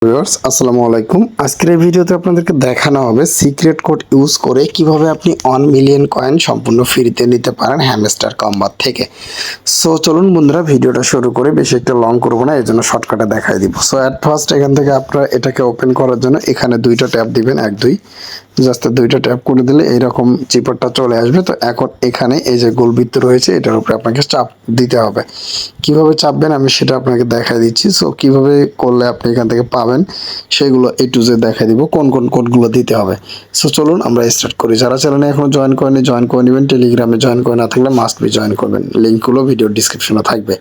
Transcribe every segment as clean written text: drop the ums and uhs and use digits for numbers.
Viewers আসসালামু আলাইকুম। আজকের এই ভিডিওতে আপনাদেরকে দেখানো হবে সিক্রেট কোড ইউজ করে কিভাবে আপনি 1 মিলিয়ন কয়েন সম্পূর্ণ ফ্রিতে নিতে পারেন হ্যামস্টার কম্বাত থেকে। সো চলুন বন্ধুরা ভিডিওটা শুরু করে বেশি একটা লং করব না, এই জন্য শর্টকাটে দেখাই দিব। সো অ্যাট ফার্স্ট এখান থেকে আপনারা এটাকে ওপেন করার জন্য এখানে দুইটা ট্যাপ দিবেন, 1 2 জাস্ট দুইটা ট্যাপ করে দিলে এইরকম চিপারটা চলে আসবে। তো এখন এখানে এই যে গোলবৃত্ত রয়েছে এটার উপরে আপনাকে চাপ দিতে হবে। কিভাবে চাপবেন আমি সেটা আপনাকে দেখাই দিচ্ছি। সো কিভাবে করলে আপনি এখান থেকে পাবেন সেগুলো A to Z দেখাই দিব, কোন কোন কোডগুলো দিতে হবে। সো চলুন আমরা স্টার্ট করি। যারা চ্যানেলে এখনো জয়েন করেনি জয়েন করে নেবেন, টেলিগ্রামে জয়েন করে না থাকলে মাস্ট বি জয়েন করবেন, লিঙ্কগুলো ভিডিওর ডিসক্রিপশনে থাকবে।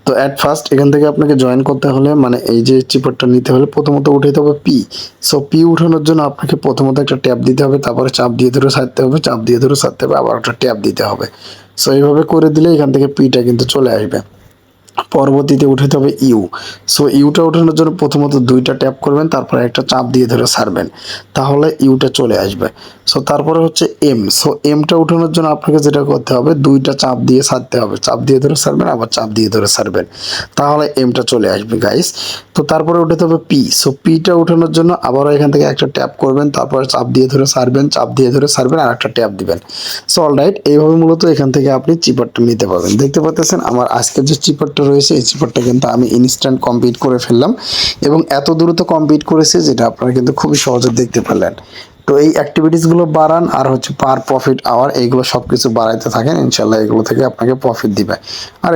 তো অ্যাট ফার্স্ট এখান থেকে আপনাকে জয়েন করতে হলে মানে এই যে চিপারটা নিতে হলে প্রথমত উঠাইতে হবে পি। সো পি উঠানোর জন্য আপনাকে প্রথমত একটা ট্যাপ দিতে হবে, তারপরে চাপ দিয়ে ধরে ছাড়তে হবে, চাপ দিয়ে ধরে ছাড়তে হবে, আবার একটা ট্যাপ দিতে হবে। সো এইভাবে করে দিলে এখান থেকে পিটা কিন্তু চলে আসবে। পরবর্তীতে উঠাতে হবে ইউ। সো ইউটা ওঠানোর জন্য প্রথমত দুইটা ট্যাপ করবেন, তারপরে একটা চাপ দিয়ে ধরে ছাড়বেন, তাহলে ইউটা চলে আসবে। সো তারপরে হচ্ছে এম। সো এমটা উঠানোর জন্য আপনাকে যেটা করতে হবে দুইটা চাপ দিয়ে ছাড়তে হবে, চাপ দিয়ে ধরে ছাড়বেন, আবার চাপ দিয়ে ধরে ছাড়বেন, তাহলে এমটা চলে আসবে গাইস। তো তারপরে উঠাতে হবে পি। সো পিটা উঠানোর জন্য আবারও এখান থেকে একটা ট্যাপ করবেন, তারপরে চাপ দিয়ে ধরে ছাড়বেন, চাপ দিয়ে ধরে ছাড়বেন, আর একটা ট্যাপ দিবেন। সো অলরাইট, এইভাবে মূলত এখান থেকে আপনি চিপারটা নিতে পারবেন। দেখতে পাচ্ছেন আমার আজকের যে চিপারটা রয়েছে এই চিপারটা কিন্তু আমি ইনস্ট্যান্ট কমপ্লিট করে ফেললাম এবং এত দ্রুত কমপ্লিট করেছে যেটা আপনারা কিন্তু খুবই সহজে দেখতে পেলেন। তো এই অ্যাক্টিভিটিসগুলো বাড়ান আর হচ্ছে পার প্রফিট আওয়ার এইগুলো সব কিছু বাড়াইতে থাকেন, ইনশাল্লাহ এগুলো থেকে আপনাকে প্রফিট দিবে। আর